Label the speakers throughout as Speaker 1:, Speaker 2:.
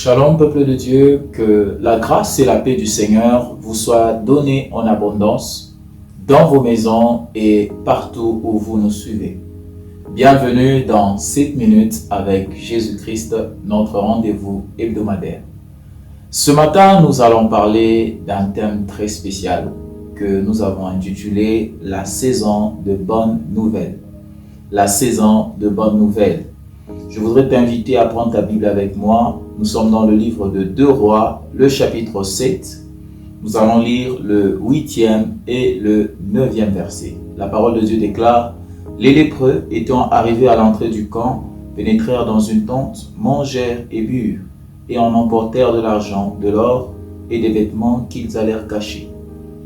Speaker 1: Shalom peuple de Dieu, que la grâce et la paix du Seigneur vous soient données en abondance dans vos maisons et partout où vous nous suivez. Bienvenue dans 7 minutes avec Jésus-Christ, notre rendez-vous hebdomadaire. Ce matin, nous allons parler d'un thème très spécial que nous avons intitulé « La saison de bonnes nouvelles ». La saison de bonnes nouvelles. Je voudrais t'inviter à prendre ta Bible avec moi. Nous sommes dans le livre de 2 Rois, le chapitre 7. Nous allons lire le 8e et le 9e verset. La parole de Dieu déclare: « Les lépreux, étant arrivés à l'entrée du camp, pénétrèrent dans une tente, mangèrent et burent, et en emportèrent de l'argent, de l'or et des vêtements qu'ils allèrent cacher.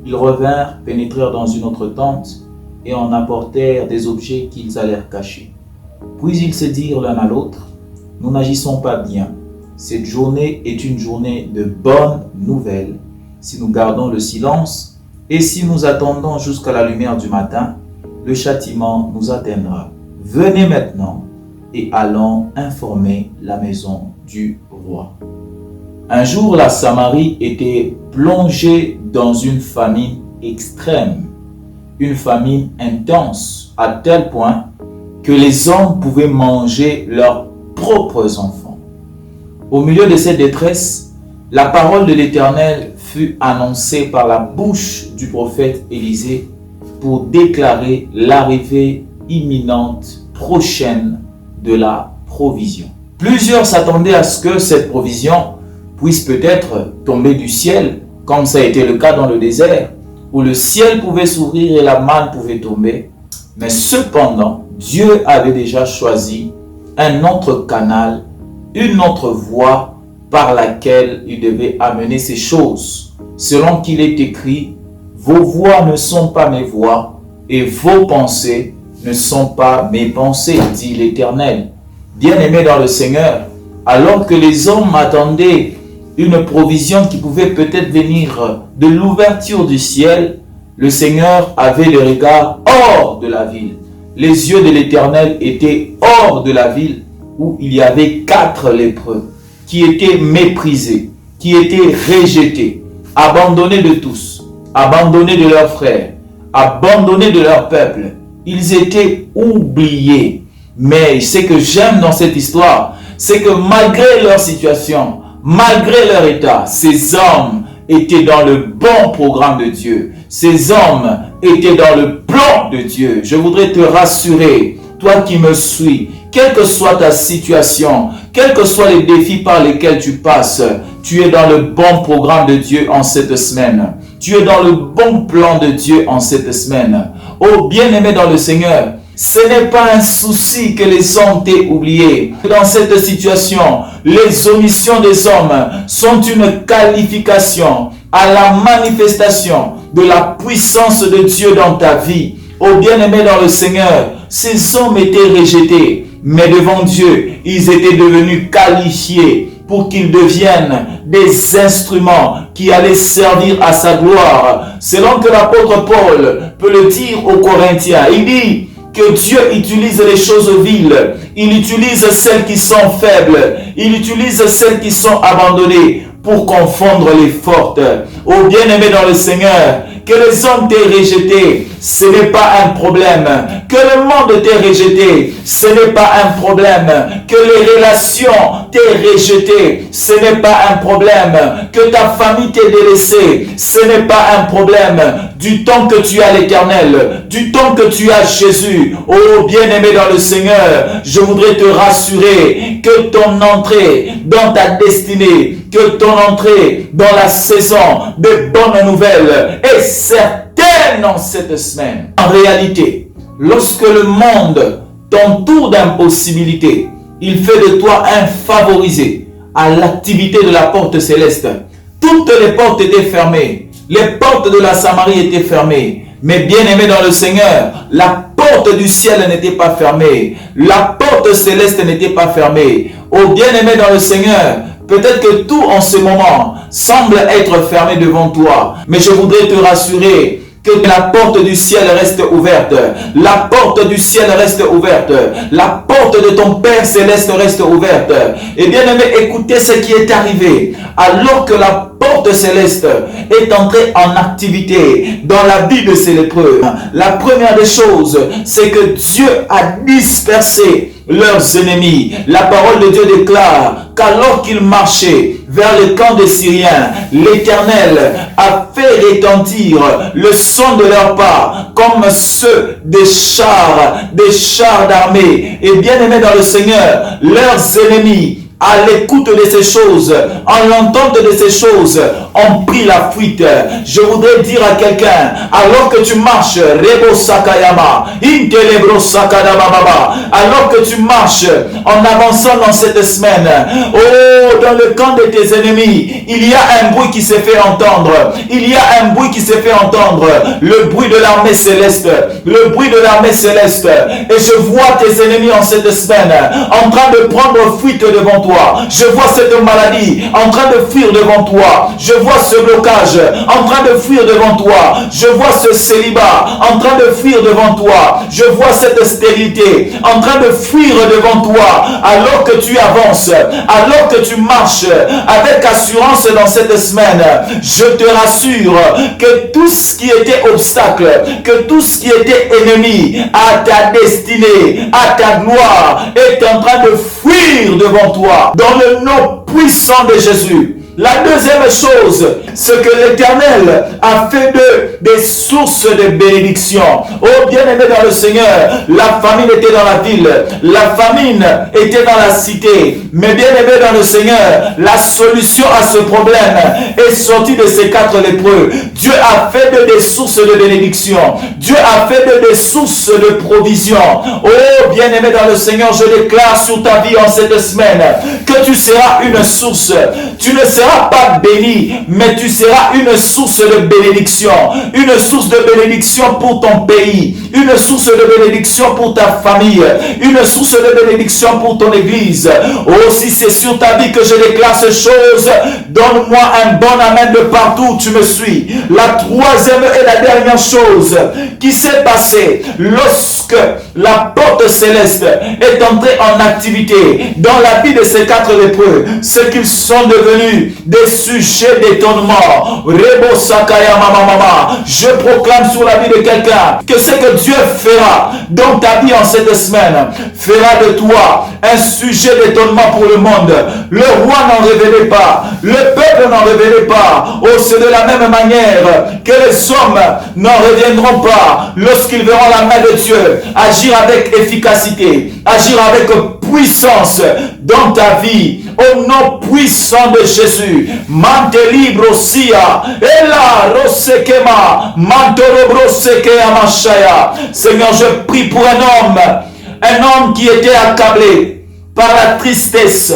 Speaker 1: Ils revinrent, pénétrèrent dans une autre tente, et en apportèrent des objets qu'ils allèrent cacher. Puis ils se dirent l'un à l'autre: nous n'agissons pas bien. Cette journée est une journée de bonnes nouvelles. Si nous gardons le silence et si nous attendons jusqu'à la lumière du matin, le châtiment nous atteindra. Venez maintenant et allons informer la maison du roi. » Un jour, la Samarie était plongée dans une famine extrême, une famine intense, à tel point que les hommes pouvaient manger leurs propres enfants. Au milieu de cette détresse, la parole de l'Éternel fut annoncée par la bouche du prophète Élisée pour déclarer l'arrivée imminente, prochaine de la provision. Plusieurs s'attendaient à ce que cette provision puisse peut-être tomber du ciel, comme ça a été le cas dans le désert, où le ciel pouvait s'ouvrir et la manne pouvait tomber. Mais cependant, Dieu avait déjà choisi un autre canal, une autre voie par laquelle il devait amener ces choses. Selon qu'il est écrit: « Vos voies ne sont pas mes voies et vos pensées ne sont pas mes pensées, dit l'Éternel. » Bien-aimés dans le Seigneur, alors que les hommes attendaient une provision qui pouvait peut-être venir de l'ouverture du ciel, le Seigneur avait le regard hors de la ville. Les yeux de l'Éternel étaient hors de la ville où il y avait 4 lépreux qui étaient méprisés, qui étaient rejetés, abandonnés de tous, abandonnés de leurs frères, abandonnés de leur peuple. Ils étaient oubliés. Mais ce que j'aime dans cette histoire, c'est que malgré leur situation, malgré leur état, ces hommes étaient dans le bon programme de Dieu. Ces hommes étaient dans le plan de Dieu. Je voudrais te rassurer, toi qui me suis, quelle que soit ta situation, quels que soient les défis par lesquels tu passes, tu es dans le bon programme de Dieu en cette semaine. Tu es dans le bon plan de Dieu en cette semaine. Oh, bien-aimé dans le Seigneur, ce n'est pas un souci que les hommes t'aient oublié. Dans cette situation, les omissions des hommes sont une qualification à la manifestation de la puissance de Dieu dans ta vie. Oh bien-aimé dans le Seigneur, ces hommes étaient rejetés, mais devant Dieu, ils étaient devenus qualifiés pour qu'ils deviennent des instruments qui allaient servir à sa gloire. Selon que l'apôtre Paul peut le dire aux Corinthiens, il dit que Dieu utilise les choses viles, il utilise celles qui sont faibles, il utilise celles qui sont abandonnées pour confondre les fortes. Oh bien-aimé dans le Seigneur, que les hommes t'aient rejeté, ce n'est pas un problème. Que le monde t'ait rejeté, ce n'est pas un problème. Que les relations t'aient rejeté, ce n'est pas un problème. Que ta famille t'ait délaissé, ce n'est pas un problème. Du temps que tu as l'Éternel, du temps que tu as Jésus, oh bien-aimé dans le Seigneur, je voudrais te rassurer que ton entrée dans ta destinée, que ton entrée dans la saison de bonnes nouvelles est certaine en cette semaine. En réalité, lorsque le monde t'entoure d'impossibilités, il fait de toi un favorisé à l'activité de la porte céleste. Toutes les portes étaient fermées. Les portes de la Samarie étaient fermées. Mais bien-aimé dans le Seigneur, la porte du ciel n'était pas fermée. La porte céleste n'était pas fermée. Oh bien-aimé dans le Seigneur, peut-être que tout en ce moment semble être fermé devant toi. Mais je voudrais te rassurer Que la porte du ciel reste ouverte. La porte du ciel reste ouverte. La porte de ton Père céleste reste ouverte. Et bien aimé, écoutez ce qui est arrivé. Alors que la porte céleste est entrée en activité dans la vie de ces lépreux. La première des choses, c'est que Dieu a dispersé leurs ennemis. La parole de Dieu déclare qu'alors qu'ils marchaient vers le camp des Syriens, l'Éternel a fait retentir le son de leurs pas comme ceux des chars d'armée. Et bien aimés dans le Seigneur, leurs ennemis, à l'écoute de ces choses, en l'entente de ces choses, ont pris la fuite. Je voudrais dire à quelqu'un, alors que tu marches, Rebo Sakayama, Intelebro Sakadababa, alors que tu marches en avançant dans cette semaine, oh, dans le camp de tes ennemis, il y a un bruit qui s'est fait entendre. Il y a un bruit qui s'est fait entendre. Le bruit de l'armée céleste. Le bruit de l'armée céleste. Et je vois tes ennemis en cette semaine en train de prendre fuite devant toi. Je vois cette maladie en train de fuir devant toi. Je vois ce blocage en train de fuir devant toi. Je vois ce célibat en train de fuir devant toi. Je vois cette stérilité en train de fuir devant toi. Alors que tu avances, alors que tu marches avec assurance dans cette semaine, je te rassure que tout ce qui était obstacle, que tout ce qui était ennemi à ta destinée, à ta gloire, est en train de fuir devant toi. Dans le nom puissant de Jésus. La deuxième chose, c'est que l'Éternel a fait des sources de bénédiction. Oh bien-aimé dans le Seigneur, la famine était dans la ville, la famine était dans la cité. Mais bien-aimé dans le Seigneur, la solution à ce problème est sortie de ces 4 lépreux. Dieu a fait des sources de bénédiction. Dieu a fait des sources de provision. Oh bien-aimé dans le Seigneur, je déclare sur ta vie en cette semaine que tu seras une source. Tu ne seras pas béni, mais tu seras une source de bénédiction. Une source de bénédiction pour ton pays. Une source de bénédiction pour ta famille. Une source de bénédiction pour ton église. Oh, si c'est sur ta vie que je déclare ces choses, donne-moi un bon amen de partout où tu me suis. La troisième et la dernière chose qui s'est passée lorsque la porte céleste est entrée en activité dans la vie de ces 4 lépreux, c'est qu'ils sont devenus des sujets d'étonnement. Rebo Sakaya Mama. Je proclame sur la vie de quelqu'un que ce que Dieu fera dans ta vie en cette semaine fera de toi un sujet d'étonnement pour le monde. Le roi n'en révélait pas, le peuple n'en révélait pas. Oh, c'est de la même manière que les hommes n'en reviendront pas lorsqu'ils verront la main de Dieu agir avec efficacité, agir avec puissance dans ta vie. Au nom puissant de Jésus, mante libro sia, ela rosekema, mantoro brosekea mashaya. Seigneur, je prie pour un homme qui était accablé par la tristesse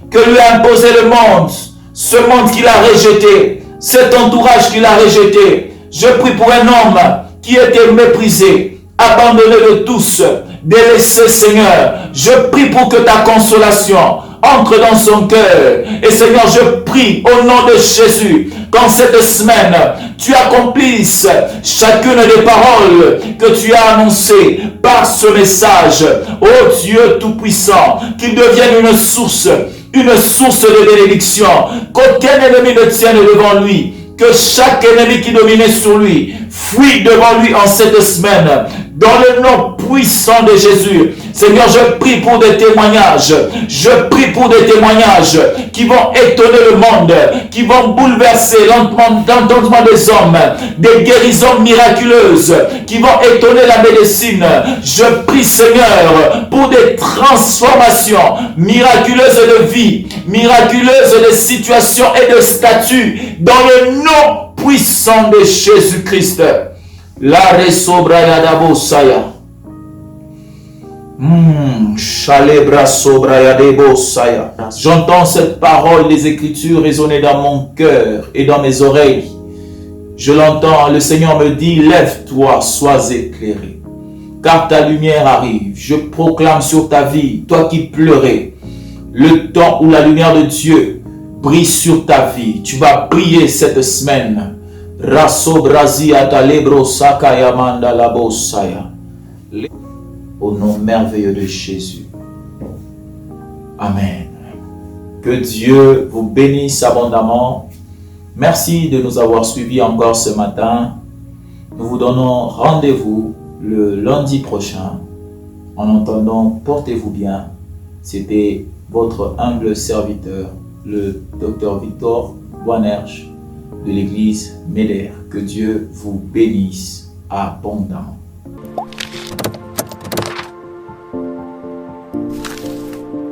Speaker 1: que lui a imposé le monde, ce monde qu'il a rejeté, cet entourage qu'il a rejeté. Je prie pour un homme qui était méprisé, abandonné de tous, délaissé, Seigneur. Je prie pour que ta consolation entre dans son cœur. Et Seigneur, je prie au nom de Jésus qu'en cette semaine, tu accomplisses chacune des paroles que tu as annoncées par ce message. Ô Dieu Tout-Puissant, qu'il devienne une source de bénédiction, qu'aucun ennemi ne tienne devant lui, que chaque ennemi qui dominait sur lui fuit devant lui en cette semaine. Dans le nom puissant de Jésus, Seigneur, je prie pour des témoignages. Je prie pour des témoignages qui vont étonner le monde, qui vont bouleverser l'entendement des hommes, des guérisons miraculeuses, qui vont étonner la médecine. Je prie, Seigneur, pour des transformations miraculeuses de vie, miraculeuses de situations et de statuts, dans le nom puissant de Jésus-Christ. La resobraya dabosaya. J'entends cette parole des Écritures résonner dans mon cœur et dans mes oreilles. Je l'entends, le Seigneur me dit, lève-toi, sois éclairé, car ta lumière arrive. Je proclame sur ta vie, toi qui pleurais, le temps où la lumière de Dieu brille sur ta vie. Tu vas briller cette semaine. Raso Brazia Talebro Sakaya Mandala Bosaya. Au nom merveilleux de Jésus. Amen. Que Dieu vous bénisse abondamment. Merci de nous avoir suivis encore ce matin. Nous vous donnons rendez-vous le lundi prochain. En attendant, portez-vous bien. C'était votre humble serviteur, le Dr Victor Boanerges de l'église Médère. Que Dieu vous bénisse abondamment.